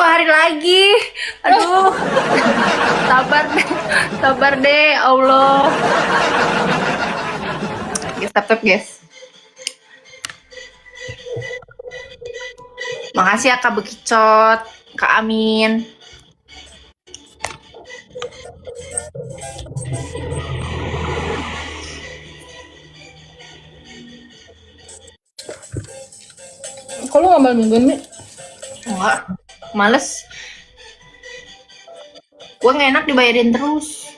hari lagi. Aduh. Sabar deh, Allah. Guys, tap guys. Makasih ya Kak Bekicot, Kak Amin. Kalau ngambil mingguan nih? Enggak, males. Gue gak enak dibayarin terus.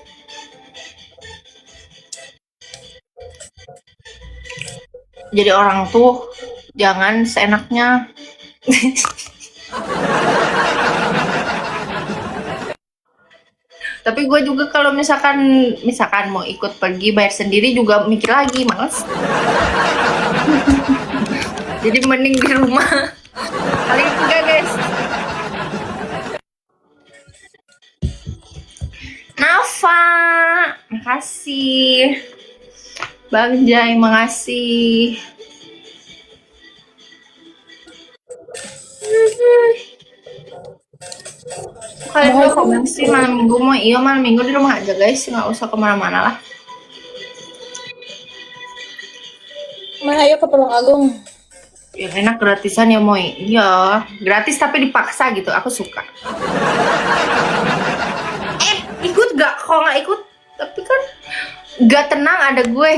Jadi orang tuh jangan seenaknya. Tapi gue juga kalau misalkan mau ikut pergi bayar sendiri juga mikir lagi, males. Jadi mending di rumah. Paling enggak guys. Nafa, makasih. Bang Jai, makasih. Kalian mau komen sih malam minggu mau? Iya malam minggu di rumah aja guys, nggak usah kemana-mana lah. Mana ayo ke Tulung Agung? Ya enak gratisan ya Moy. Iya, gratis tapi dipaksa gitu. Aku suka. Ikut gak? Kalau nggak ikut, tapi kan gak tenang ada gue.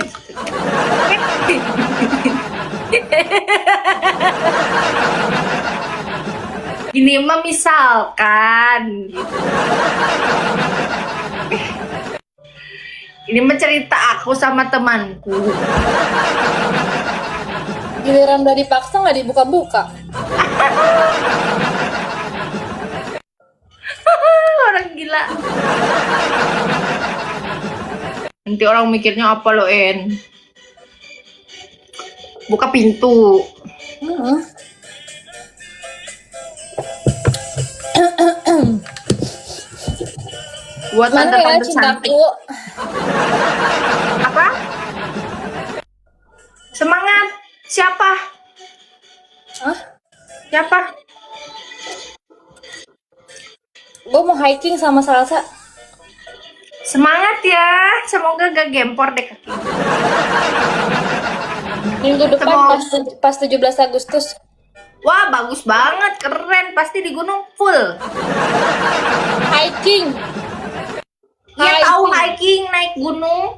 Ini mah misalkan gitu. Ini mah cerita aku sama temanku. Giliran udah dipaksa nggak dibuka-buka. Orang gila. Nanti orang mikirnya apa lo En? Buka pintu. Buat Mana ya tante-tante cantik. cintaku? Apa? Semangat. Siapa? Hah? Siapa? Gue mau hiking sama Salsa. Semangat ya. Semoga gak gempor deh kaki. Minggu depan pas 17 Agustus. Wah, bagus banget. Keren. Pasti di gunung full. Hiking. Iya tahu hiking, naik gunung.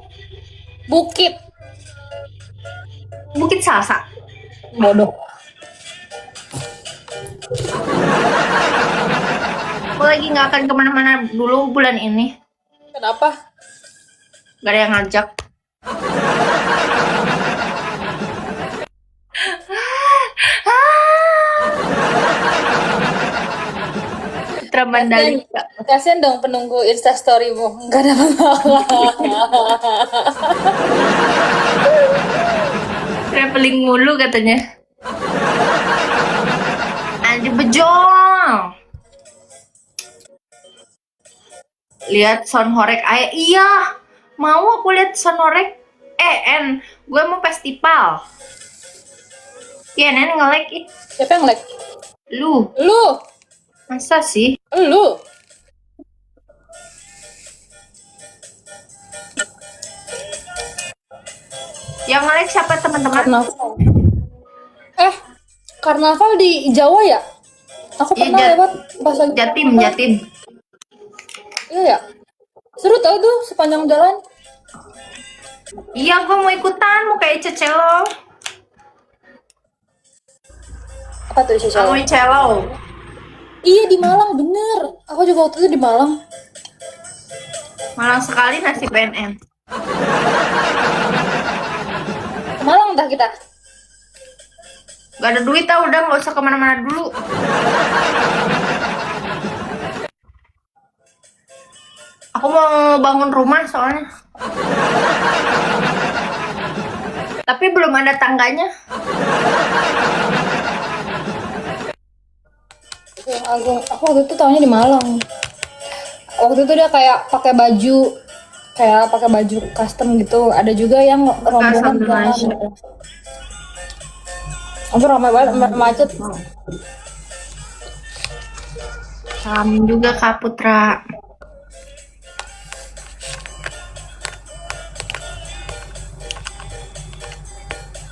Bukit. Bukit Salsa. Bodoh. Aku lagi nggak akan kemana-mana dulu bulan ini. Kenapa? Gak ada yang ngajak. Putra Mandalika. Kasian dong penunggu Instastory-mu. Nggak ada masalah. Traveling mulu katanya. Andi Bejong. Lihat Sonhorek ayah. Iya. Mau aku lihat Sonhorek. Gue mau festival. Iya, Nen nge-like ih. Siapa yang like? Lu. Masa sih? Lu. Yang nge-like siapa teman-teman? Karnaval. Karnaval di Jawa ya? Aku pernah lewat pas lagi Jatim. Iya ya? Seru tau tuh sepanjang jalan. Iya, gue mau ikutan, mau kayak Cecelo. Apa tuh sih? Mau Celo. Iya di Malang, bener. Aku juga waktu itu di Malang. Malang sekali nasi PNN. Ke Malang dah kita. Gak ada duit tau, udah gak usah kemana-mana dulu. Aku mau bangun rumah soalnya. Tapi belum ada tangganya. Yang Agung, aku waktu itu tahunya di Malang. Waktu itu dia kayak pakai baju custom gitu. Ada juga yang rombongan jalan gitu. Aku ramai banget, macet. Salam juga Kak Putra.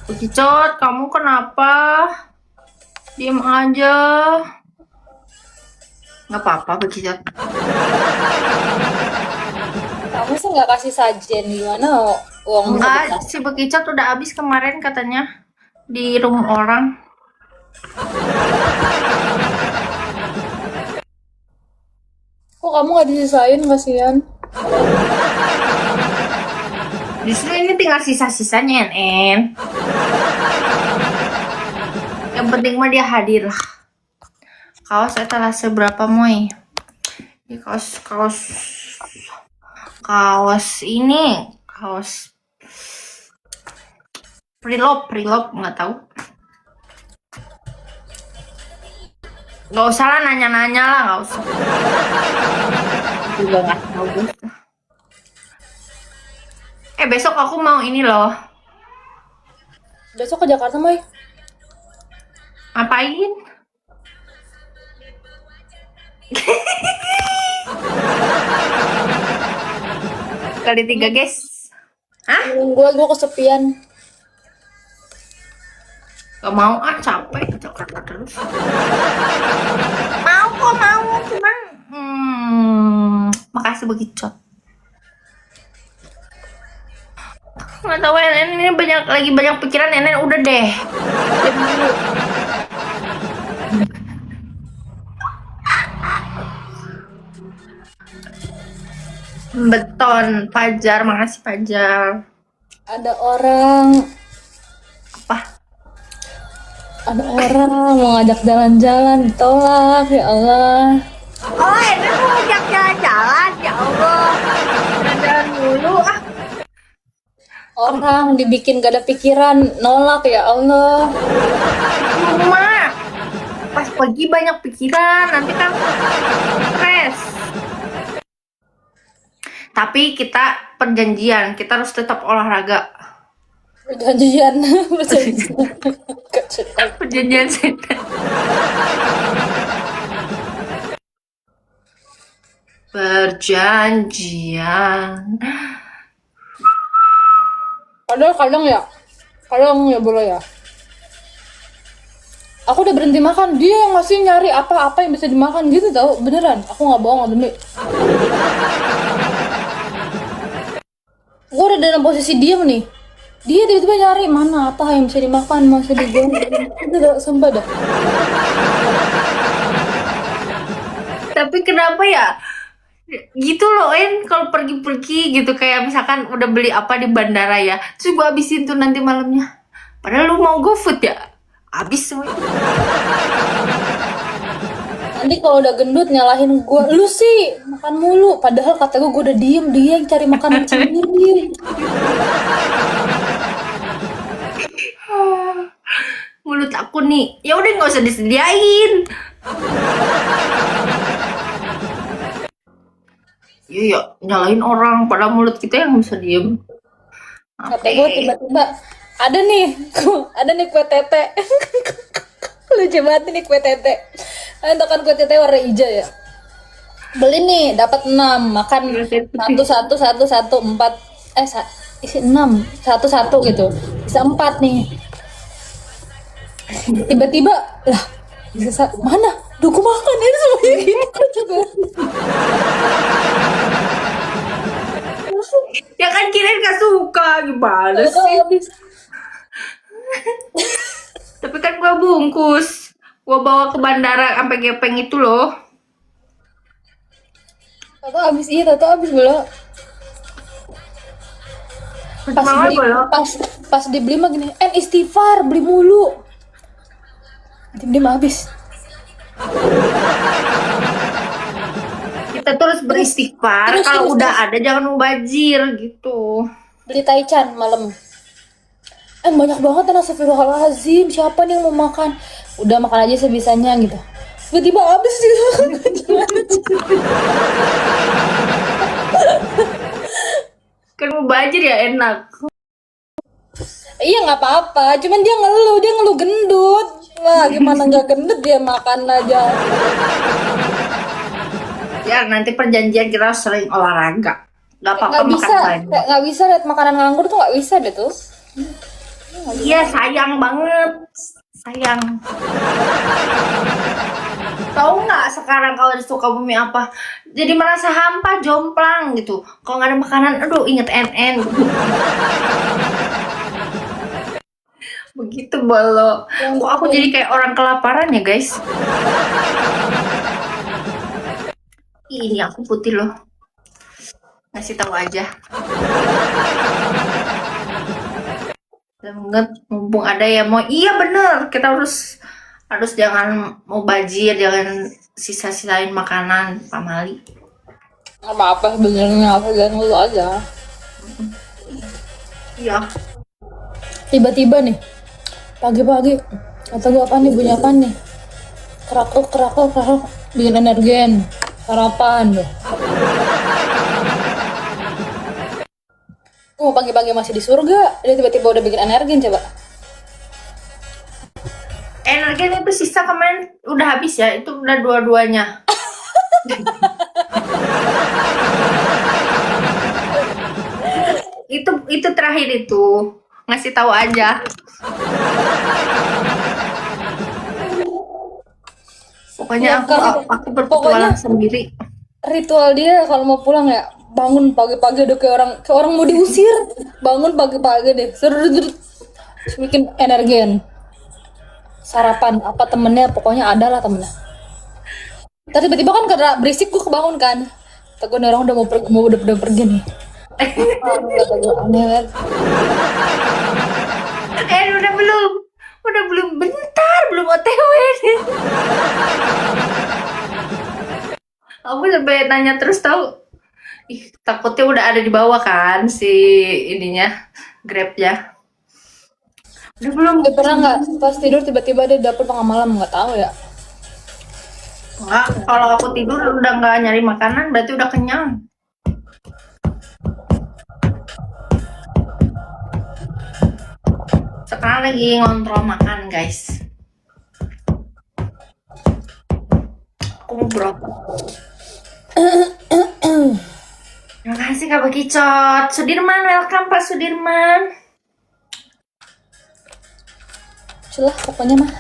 Bekicot, kamu kenapa? Diem aja. Nggak apa-apa, Bekicot. Kamu sih nggak kasih sajen, gimana uang bisa Enggak, dikasih? si Bekicot udah habis kemarin katanya di room orang. Kok kamu nggak disisain, kasihan? Justru ini tinggal sisa-sisanya, NN. Yang penting mah dia hadir lah. Kaos adalah seberapa moy? Ini kaos ini kaos preloved nggak tahu. Nggak usah lah nanya-nanya lah, nggak usah. Juga nggak tahu bos. Besok aku mau ini loh. Besok ke Jakarta, Moy. Ngapain? Kali 3 guys. Hah? Gue kesepian. Gak mau capek Jakarta terus. Mau kok mau cuman makasih begitu. Nggak tahu NN ini lagi banyak pikiran NN udah deh. Beton Fajar, makasih Fajar. Ada orang Apa? mau ngajak jalan-jalan, ditolak, ya Allah. Oh, NN mau ngajak jalan-jalan, ya Allah. Jalan-jalan dulu ah. Orang dibikin gak ada pikiran, nolak, ya Allah. Rumah. Pas pagi banyak pikiran, nanti kan stres. Tapi kita perjanjian, kita harus tetap olahraga. Perjanjian. Perjanjian setan. Perjanjian. Kadang ya boleh ya. Aku udah berhenti makan, dia yang masih nyari apa-apa yang bisa dimakan gitu tau, beneran. Aku nggak bohong, nggak demi. Gue udah dalam posisi diam nih. Dia tiba-tiba nyari mana apa yang bisa dimakan, masih digoreng. Itu udah sumpah dah. Tapi kenapa ya? Gitu loh, kalau pergi-pergi gitu kayak misalkan udah beli apa di bandara ya, terus gue habisin tuh nanti malamnya. Padahal lu mau GoFood ya, habis semua. Nanti kalau udah gendut nyalahin gue, lu sih makan mulu. Padahal kata gue udah diem, dia yang cari makanan sendiri. Mulut aku nih, ya udah nggak usah disediain. Iya, nyalain orang, padahal mulut kita yang bisa diem. Kata gue tiba-tiba ada nih kue tete. Lucu banget nih kue tete. Itu kan kue tete warna hijau ya. Beli nih, dapat 6, makan 1 isi 6 1 gitu. Bisa 4 nih. Tiba-tiba lah bisa mana? Duh, gue makan ini semuanya gitu juga. Ya kan kirain gak suka, gimana sih? Tapi kan gua bungkus, gua bawa ke bandara sampai gepeng itu loh. Tato habis belum. Pas dibeli mah gini, istighfar beli mulu. Dibeli mah habis. Kita terus beristighfar, kalau udah ada jangan mubazir gitu. Beli taichan malam. Banyak banget, astagfirullahaladzim, siapa nih yang mau makan? Udah makan aja sebisanya gitu. Tiba-tiba habis gitu. Kan mubazir ya enak. Iya nggak apa-apa, cuman dia ngeluh gendut. Wah, gimana nggak gendut, dia makan aja. Ya nanti perjanjian kita sering olahraga. Gak apa-apa Nggak bisa, makan banyak. kayak nggak bisa lihat makanan nganggur tuh, nggak bisa deh tuh. Iya sayang banget, sayang. Tahu nggak sekarang kalau di Sukabumi apa? Jadi merasa hampa, jomplang gitu. Kalau nggak ada makanan, aduh inget NN. Begitu bolo. Kok aku jadi kayak orang kelaparan ya guys? Ih, ini aku putih loh. Ngasih tahu aja. Banget, mumpung ada ya mau. Iya bener, kita harus jangan mau bajir, jangan sisa-sisain makanan, Pak Mali. Nggak apa-apa sebenarnya, aku jangan dulu aja. Iya. Tiba-tiba nih, pagi-pagi, kata gue apa nih, bunyi apa nih? Kerak, bikin energen, sarapan loh. Oh, pagi-pagi masih di surga, dia tiba-tiba udah bikin energen, coba. Energen itu sisa kemarin udah habis ya, itu udah dua-duanya. itu terakhir itu ngasih tahu aja. Pokoknya Ya, aku berpetualang sendiri. Ritual dia kalau mau pulang ya, bangun pagi-pagi udah kayak orang mau diusir. Bangun pagi-pagi deh, serut bikin energen. Sarapan apa temennya, pokoknya ada lah temennya. Tapi tiba-tiba kan karena berisik gue kebangun kan. Kata gue orang udah udah pergi nih. Kata gue aneh banget. Udah belum bentar, belum OTW nih. Aku sampai nanya terus tahu. Ih, takutnya udah ada di bawah kan si ininya, Grabnya. Udah belum? Dia pernah nggak pas tidur tiba-tiba dia dapur tengah malam, nggak tahu ya. Enggak, kalau aku tidur udah nggak nyari makanan berarti udah kenyang. Sekarang lagi ngontrol makan guys. Aku mau berapa? Terima kasih Kak Bekicot. Sudirman, welcome Pak Sudirman. Celah pokoknya mah.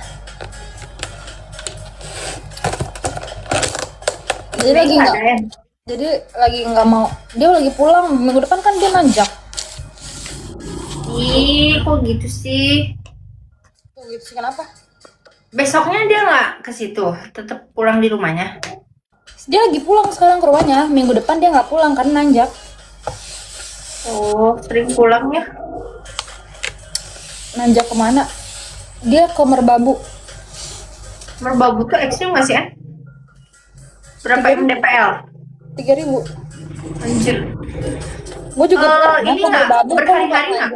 Jadi lagi nggak mau. Dia lagi pulang minggu depan kan dia nanjak. Ih, kok gitu sih? Tuh gitu sih, kenapa? Besoknya dia nggak ke situ, tetap pulang di rumahnya. Dia lagi pulang sekarang ke rumahnya. Minggu depan dia nggak pulang karena nanjak. Oh, sering pulang ya? Nanjak kemana? Dia ke Merbabu. Merbabu tuh ekstrim nggak sih, An? Berapa mdpl? 3.000. Anjir. Gue juga pernah ini ke nggak? Merbabu. Berkali-kali nggak?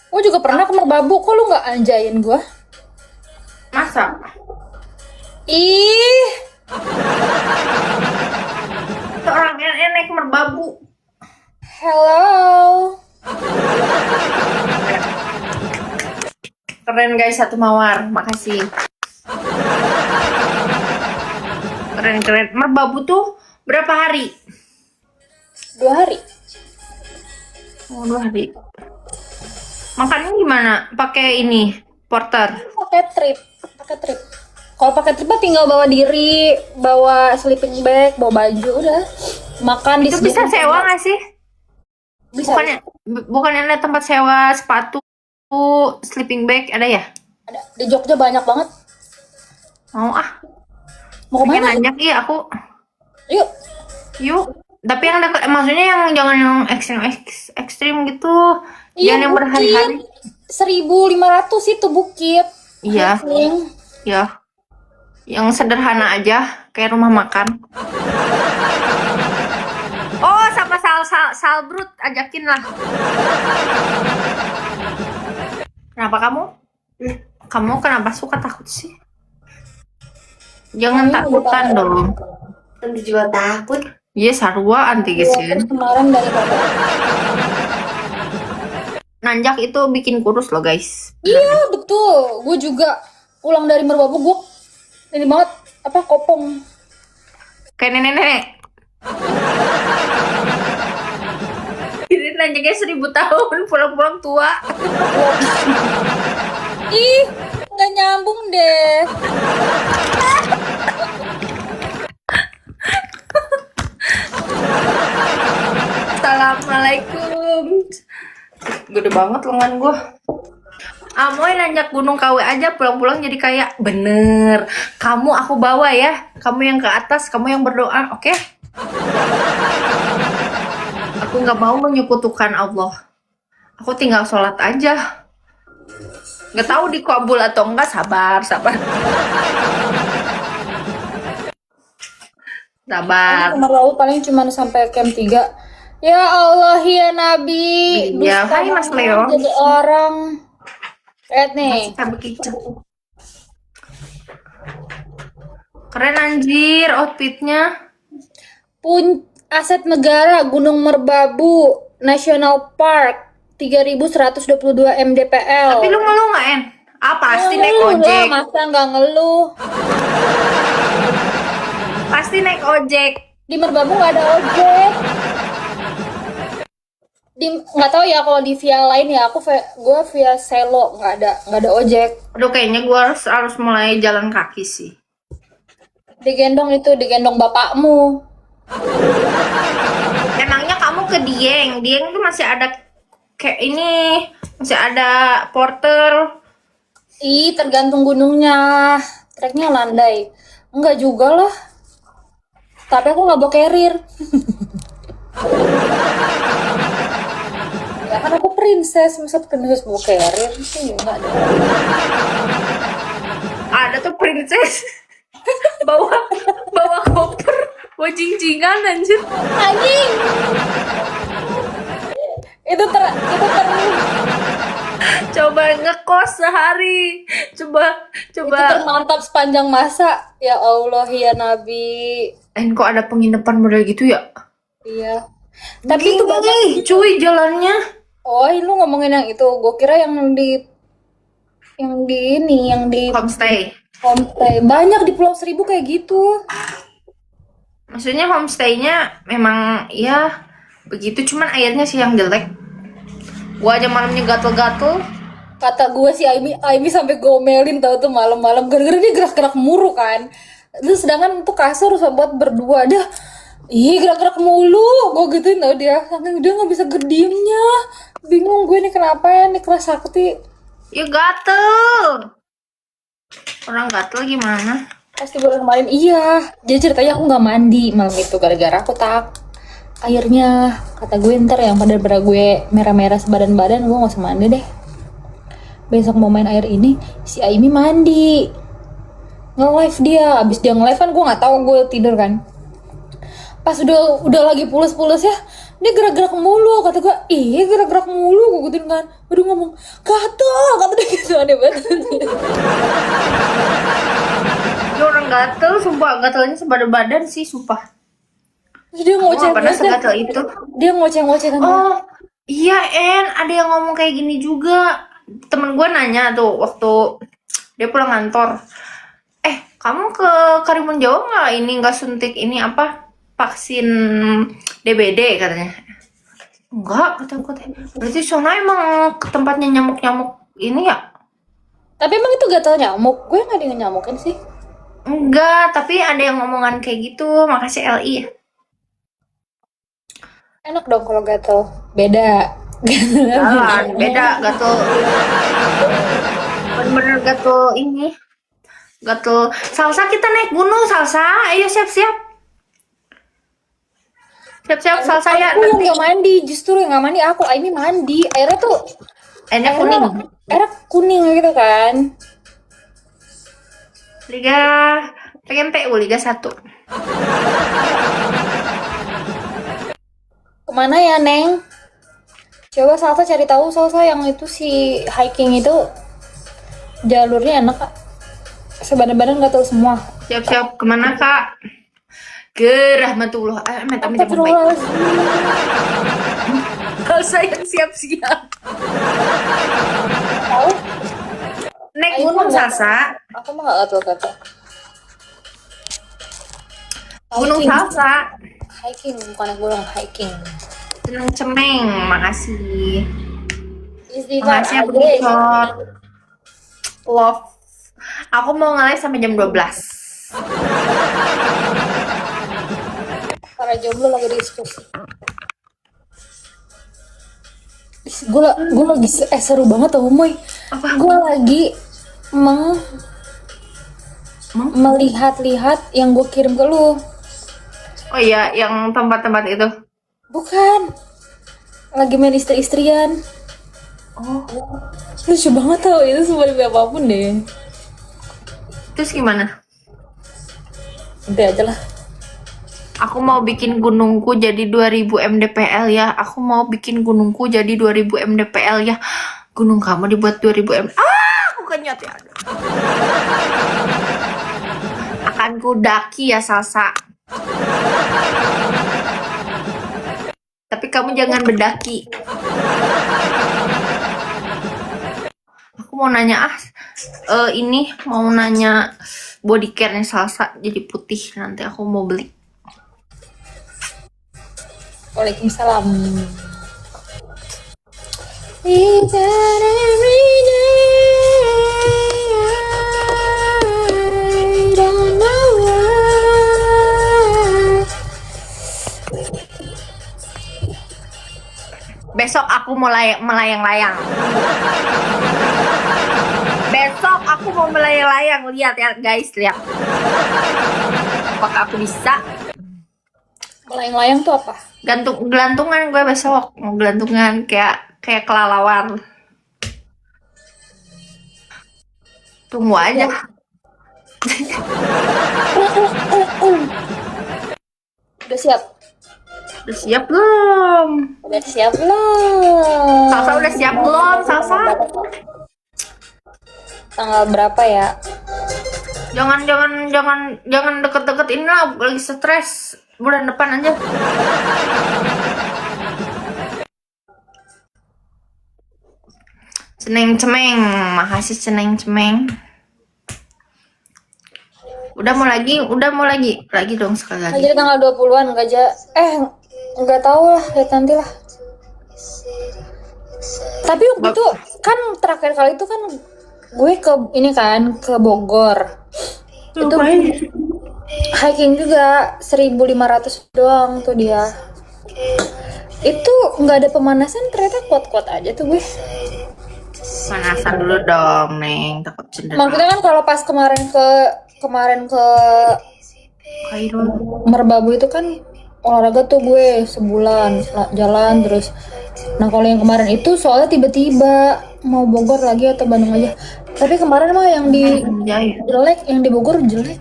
Gue juga pernah ke Merbabu. Kok lu nggak anjain gue? Masa? Ih, Seorang NN naik Merbabu. hello. Keren guys, satu mawar. Makasih. Keren. Merbabu tuh berapa hari? 2 hari. Oh, 2 hari. Makannya gimana? Pakai ini, porter. Pakai trip. Kalau pakai trip mah tinggal bawa diri, bawa sleeping bag, bawa baju, udah. Makan di Itu bisa sewa nggak sih? Bisa. Bukannya ada tempat sewa sepatu, sleeping bag ada ya? Ada. Di Jogja banyak banget. Mau Mau pengen kemana? nanjak iya aku. Yuk. Tapi yang dekat, maksudnya yang jangan yang ekstrim gitu. Iya, Jangan yang berhari-hari. 1.500 itu bukit. Iya. Hiking. Ya. Yang sederhana aja, kayak rumah makan. Oh, sama Salbrut ajakin lah. Kenapa kamu? Kamu kenapa suka takut sih? Jangan takutan dong. Tentu juga takut. Iya, sarua anti gesin. Kemarin dari Bapak. Nanjak itu bikin kurus loh guys. Iya betul. Gue juga pulang dari Merbabu, gue ini banget apa kopong. Kayak nenek-nenek. Ini nanjaknya 1000 tahun, pulang-pulang tua. Ih, nggak nyambung deh. Assalamualaikum. Gede banget lengan gue. Amoy nanjak Gunung KW aja pulang-pulang jadi kayak bener. Kamu aku bawa ya. Kamu yang ke atas, kamu yang berdoa, oke? Aku nggak mau menyekutukan Allah. Aku tinggal sholat aja. Nggak tahu dikabul atau enggak, sabar. Sabar. Kamar laut paling cuma sampai camp 3. Ya Allah ya Nabi. Iya, Dusta hai Mas banget Leo. jadi orang. Lihat nih. Cabai kicap. Keren anjir outfitnya. Aset negara Gunung Merbabu National Park 3122 MDPL. Tapi lu ngeluh nggak, En? Ah, pasti naik Ngeluh lah, ojek. masa nggak ngeluh? Pasti naik ojek. Di Merbabu nggak ada ojek. Nggak tahu ya kalau di via lain ya, gue via Selo nggak ada ojek. Aduh, kayaknya gue harus mulai jalan kaki sih. Digendong bapakmu. Emangnya kamu ke Dieng? Dieng tuh masih ada kayak ini, masih ada porter. Ih, tergantung gunungnya. Treknya landai. Enggak juga lah. Tapi aku nggak bawa carrier. Ya kan aku princess, masa princess bawa carrier sih enggak ada. Ada tuh princess bawa koper, bawa jinjingan anjir. Anjing. Itu ter Coba ngekos sehari. Coba. itu termantap sepanjang masa. Ya Allah ya Nabi. Kok ada penginapan model gitu ya? Iya. Tapi itu banyak cuy jalannya. Oh, lu ngomongin yang itu. Gue kira yang di Homestay. homestay. Banyak di Pulau Seribu kayak gitu. Maksudnya homestaynya memang ya begitu, cuman airnya sih yang jelek. Gua aja malamnya gatel-gatel. Kata gue si Aimi sampai gomelin tau tuh malam-malam gara-gara dia gerak-gerak mulu kan. Terus sedangkan tuh kasur buat berdua dah. Ih, gerak-gerak mulu. Gue gituin tau dia. Sampai dia nggak bisa gediamnya. Bingung gue nih kenapa ya nih kelas sakti. Ya gatel. Orang gatel gimana? Pasti bulan kemarin iya. Dia ceritanya aku nggak mandi malam itu gara-gara aku airnya. Kata gue ntar yang pada gue merah-merah sebadan-badan gue nggak usah mandi deh. Besok mau main air ini si Aimi mandi. Nge-live dia. Abis dia nge-live kan gue nggak tahu, gue tidur kan. Pas udah lagi pulas-pulas ya, dia gerak-gerak mulu. Kata gue, iya gerak-gerak mulu. Gue gituin kan. Aduh ngomong, gatel. Kata dia gitu, aneh banget. Dia orang gatel, sumpah gatelnya sebadan-badan sih, sumpah. Terus dia Gua nggak pernah segatel itu. Dia ngoceh-ngoceh kan. Oh, iya En, ada yang ngomong kayak gini juga. Temen gue nanya tuh waktu dia pulang kantor. Kamu ke Karimun Jawa nggak suntik ini apa? Vaksin DBD katanya. Enggak, kata gue. Berarti sono emang ke tempatnya nyamuk-nyamuk ini ya? Tapi emang itu gatel nyamuk? Gue nggak ada yang nyamukin sih. Enggak, tapi ada yang ngomongan kayak gitu. Makasih LI. Enak dong kalau gatel. Beda. Jalan, beda gatel. Bener-bener gatel ini. Gatel. Salsa, kita naik gunung, Salsa. Ayo siap-siap. Siap-siap Salsa ya. Aku yang Nanti nggak mandi, justru yang nggak mandi aku. Ini mandi. Airnya tuh airnya kuning. Airnya kuning gitu kan. Liga pengen PU Liga 1. Kemana ya, Neng? Coba Salsa cari tahu Salsa yang itu si hiking itu jalurnya enak Kak. Sebadan-badan nggak tahu semua. Siap-siap kemana Kak? Ke Rahmatullah. Amit-amit yang baik. Salsa yang siap-siap. Tahu? Naik gunung Salsa. Aku mah nggak gatel-gatel. Gunung Hiking. Salsa. Hiking, bukan gunung hiking. Seneng cemeng, makasih. Istighfar Makasih ya aja. Bukicot. Love. Aku mau nge-live sampai jam 12. Para jomblo lagi diskusi. Gue lagi seru banget tau Moy. Apa? Gue lagi melihat-lihat yang gue kirim ke lu. Oh iya, yang tempat-tempat itu. Bukan. Lagi main istri-istrian. Oh. Lucu banget tau, itu semua demi apapun deh. Terus gimana? Udah aja lah. Aku mau bikin gunungku jadi 2000 mdpl ya. Aku mau bikin gunungku jadi 2000 mdpl ya. Gunung kamu dibuat 2000 mdpl. Aku kenyot ya. Akan ku daki ya Salsa. Tapi kamu jangan berdaki. Aku mau nanya ini mau nanya body care-nya Salsa jadi putih, nanti aku mau beli. Waalaikumsalam. Besok aku mau melayang-layang. Besok aku mau melayang-layang. Lihat ya guys, lihat. Apakah aku bisa? Melayang-layang tuh apa? Gelantungan gue besok. Mau gelantungan kayak kelelawar. Tunggu aja. Udah siap? Udah siap belum? Udah siap belum? Salsa udah siap belum? Salsa? Tanggal berapa ya? Jangan deket-deket ini lah, lagi stres. Bulan depan aja. Ceneng cemeng, makasih ceneng cemeng. Udah mau lagi dong sekali lagi. Jadi tanggal 20-an enggak tahu lah, lihat nanti lah. Tapi waktu itu kan terakhir kali itu kan gue ke Bogor. Itu hiking juga 1.500 doang tuh dia. Itu nggak ada pemanasan, ternyata kuat-kuat aja tuh gue. Panasan dulu dong, Neng. Takut cedera. Maksudnya kan kalau pas kemarin ke Kairul. Merbabu itu kan olahraga tuh gue sebulan jalan terus. Nah kalau yang kemarin itu soalnya tiba-tiba mau Bogor lagi atau Bandung aja. Tapi kemarin mah yang di jelek, yang di Bogor jelek.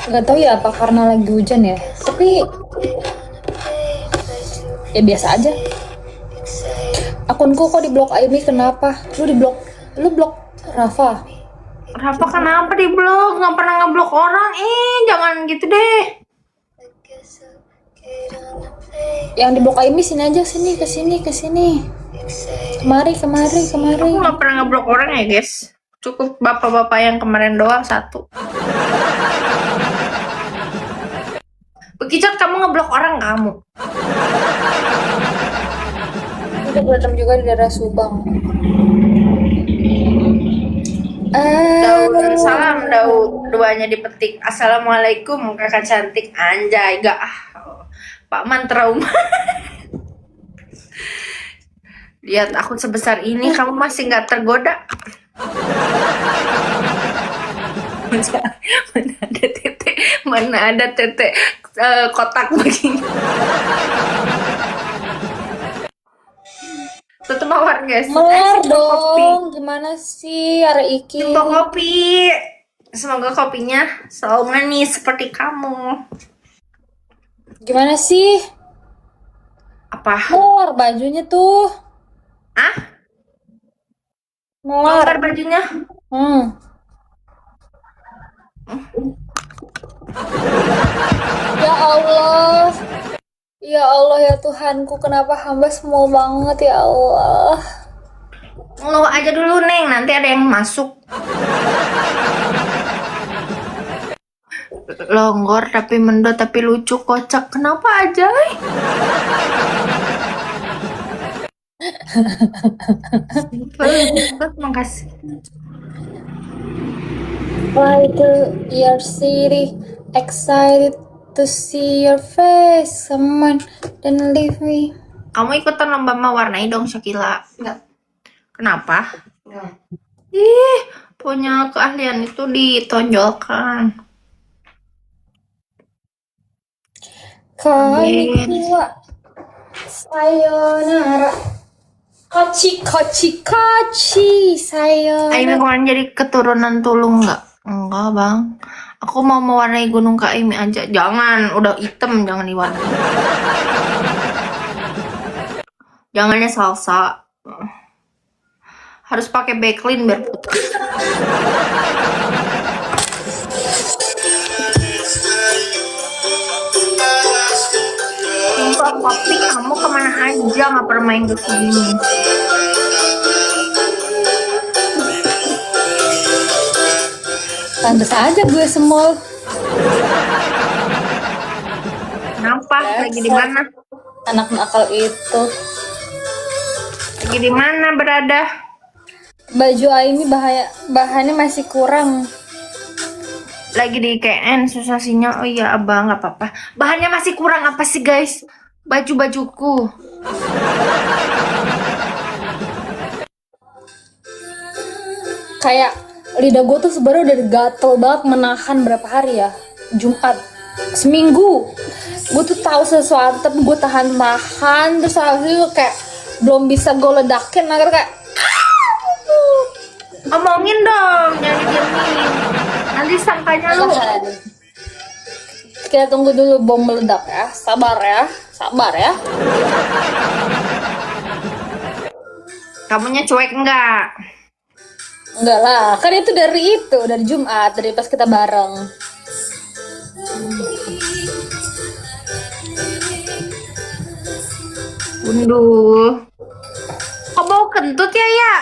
Gak tahu ya apa karena lagi hujan ya. Tapi ya biasa aja. Akunku kok di blok Aimi kenapa? Lu blok Rafa. Rafa kenapa di blog? Nggak pernah ngeblok orang. Jangan gitu deh. Yang di blok Aimi sini aja, ke sini. Kemari. Aku nggak pernah ngeblok orang ya guys. Cukup bapak-bapak yang kemarin doang satu. Bekicot, kamu ngeblok orang kamu. Udah berantem juga di daerah Subang. Salam Daud, duanya dipetik. Assalamualaikum kakak cantik. Anjay, gak Pak Man trauma. Lihat aku sebesar ini, kamu masih nggak tergoda? Mana ada tete kotak begini. Tutup mawar guys. Melar dong, gimana sih hari iki? Tumpah kopi. Semoga kopinya selalu manis seperti kamu. Gimana sih? Apa? Melar bajunya tuh. Melar Melar. bajunya. Ya Allah. Ya Allah ya Tuhanku, kenapa hamba semua banget ya Allah. Ngeluh aja dulu Neng, nanti ada yang masuk. Longgor tapi mendo tapi lucu kocak. Kenapa aja? Makasih. Fly to your city, excited to see your face. Someone then leave me. Kamu ikutan lomba mewarnai dong, Shakila. Enggak. Kenapa? Enggak. Ih, punya keahlian itu ditonjolkan. Konnichiwa, sayonara, kochi kochi kochi, sayonara. Aimi kemarin jadi keturunan Tulung nggak? Enggak bang. Aku mau mewarnai gunung Kak Aimi aja. Jangan, udah hitam jangan diwarnai. Jangannya salsa. Harus pakai backlink biar putih. Sumpah papi, kamu kemana aja nggak pernah main ke sini. Pantes aja gue semua. Kenapa? Lagi di mana? Anak nakal itu. Lagi di mana berada? Baju Aimi bahannya masih kurang. Lagi di KN susah sinyal. Oh iya abang nggak apa-apa. Bahannya masih kurang apa sih guys? Baju-bajuku. Kayak lidah gue tuh sebenarnya udah gatel banget menahan berapa hari ya. Jumat seminggu gue tuh tahu sesuatu tapi gue tahan terus habis itu kayak belum bisa gue ledakin agar kayak Omongin dong, jangan diemin. Nanti sangkanya lu. kita tunggu dulu bom meledak ya. Sabar ya. Kamunya cuek enggak? Enggak lah, kan itu dari Jumat, dari pas kita bareng. Bunduh. Kok bau kentut ya ya?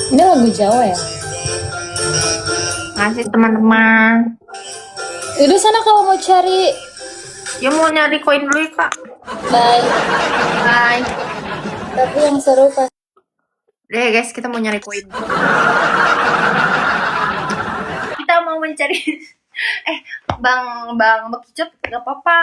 Ini lagu Jawa ya? Ngasih teman-teman. Udah sana kalau mau cari. Ya mau nyari koin dulu ya kak. Bye. Bye. Tapi yang seru pas Deh guys, kita mau nyari koin. Kita mau mencari. Bang Bekicot, gak apa-apa.